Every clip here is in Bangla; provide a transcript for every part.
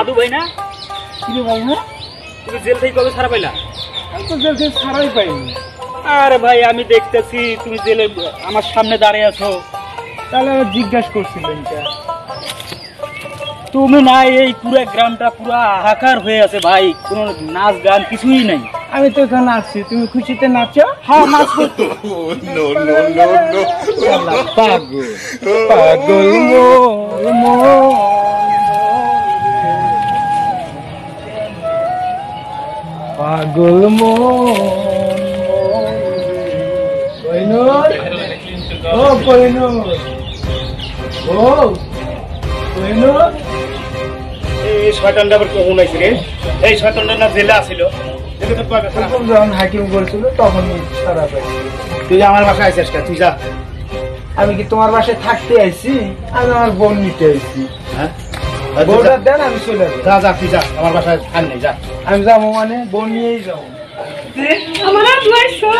দাদু ভাই না? কি ভাই? হ্যাঁ, তুমি জেল থেকে কবে ছাড়া পাইলা? আমি তো জেল থেকে ছাড়াই পাইনি। আরে ভাই আমি দেখতেছি তুমি জেলে আমার সামনে দাঁড়িয়ে আছো। তাহলে আবার জিজ্ঞাসা করছিলেন কে? তুমি নাই, এই পুরো গ্রামটা পুরো হাহাকার হয়ে আছে ভাই, কোনো নাচ গান কিছুই নাই। আমি তো এখানে আসছি, তুমি খুশিতে নাচো। হ্যাঁ নাচ করতো। পাগল পাগল পাগল কইনুর, ও কইনুর, ও কইনুর। এই শয়তানটা আবার কখন আইছে রে? এই শয়তানটা না জেলে আছিল? যখন হাকিম বলছিল তখন সারা পাইছি। তুই আমার বাসায় আইছিস কে? তুই যা। আমি কি তোমার বাসায় থাকতে আইছি? আমি আমার বোন নিতে আইছি। হ্যাঁ বোনটা দেন, আমি চলে যাবো। যা যা, তুই যা, আমার বাসায় থাক নাই, যা। আমি যাবো মানে বোন নিয়েই যাবো। আমার আর দুইশো।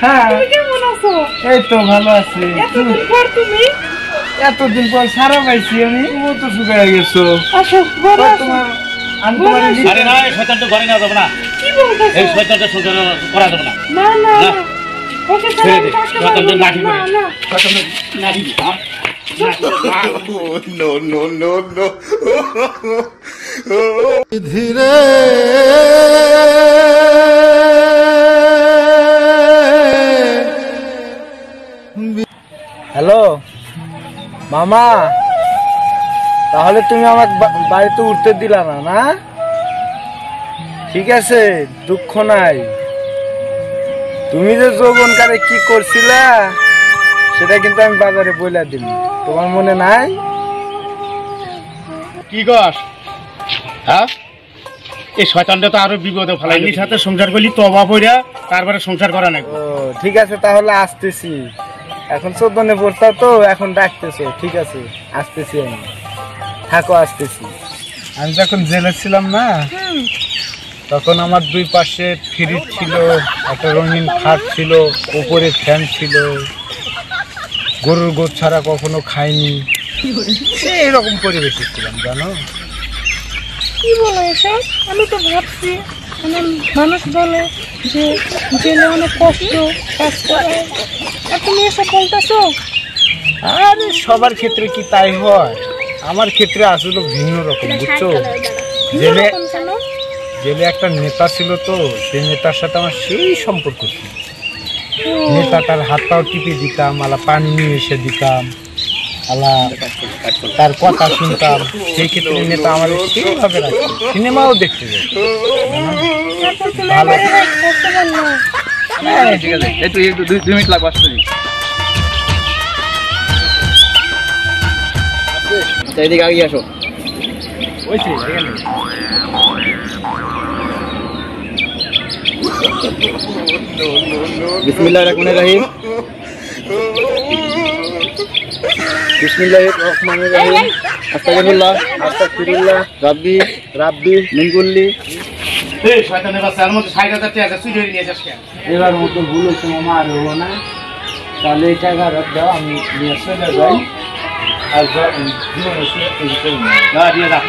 হ্যাঁ, তুমি কেমন আছো? এই তো ভালো আছি। এতদিন পর তুমি? এতদিন পর সারা পাইছি আমি। তুমি তো শুকায় গেছো। আসো, বলো আসো। তোমার আমি তোমার আরে না, এই শয়তানটা ঘরে না যাবে না। কি বলতেছো? এই শয়তানটা সংসার করা যাবে না। না না না। না। ওকে ছেড়ে ছাড়া দে, আমি থাকতে পারবো শয়তানটা না। লাঠি না করে। না। শয়তানটা লাঠি দে, হ্যাঁ? ধীরে হ্যালো মামা, তাহলে তুমি আমার বাড়িতে উঠতে দিলা না? না ঠিক আছে, দুঃখ নাই। তুমি যে যৌবনকালে কি করছিলা সেটা কিন্তু আমি বাজারে বইলা দিল, তোমার মনে নাই? কি কস? হ্যাঁ, এই শয়তানটা তো আরো বিপদে ফেলাই। এর সাথে সংসার করলি তবা পইরা, তারপরে সংসার করা নাই। ও ঠিক আছে, তাহলে আসতেছি। এখন 14 পড়তা তো, এখন ডাকতেছো। ঠিক আছে, আসতেছি আমি। থাকো, আসতেছি। আমি যখন জেলে ছিলাম না, তখন আমার দুই পাশে ফ্রিজ ছিল, একটা রঙিন খাট ছিল, উপরে ফ্যান ছিল, গরুর গোদ ছাড়া কখনো খাইনি। এইরকম পরিবেশে ছিলাম, জানো? কি বলো এসব? আমি তো ভাবছি মানে মানুষ বলে যে জেলে অনেক কষ্ট, কাজ করে, আর তুমি এসব বলতেছো? আরে সবার ক্ষেত্রে কি তাই হয়? আমার ক্ষেত্রে আসলে ভিন্ন রকম, বুঝছো? জেলে এরকম কেন? জেলে একটা নেতা ছিল, তো সেই নেতার সাথে আমার সেই সম্পর্ক ছিল। নেতাটার হাত পাও টিপে দিতাম, আলা পানি নিয়ে এসে দিতাম, আলা তার কথা শুনতাম। সেই ক্ষেত্রে নেতা আমার সেইভাবে রাখতো। সিনেমাও দেখতে যেত। তারপর তুমি ভালো। আমার এরকম করতে পারলো? হ্যাঁ, ঠিক আছে, এই তুই 2 মিনিট লাগবে আসতে। এদিকে আগে আসো। ওইছে এখানে। বিসমিল্লাহির রহমানির রহিম। বিসমিল্লাহির রহমানির রহিম। আস্তাগফিরুল্লাহ, আস্তাগফিরুল্লাহ, রাব্বি মিন কুল্লি। এই শয়তানের বাচ্চা, এর মধ্যে 60,000 টাকা চুরি করে নিয়ে যাস কেন? এবার মতো ভুল হচ্ছে মামা, আর হবো না। তাহলে এই টাকা দাও, আমি নিয়ে চলে যাই। আর জীবনে দিয়ে যা।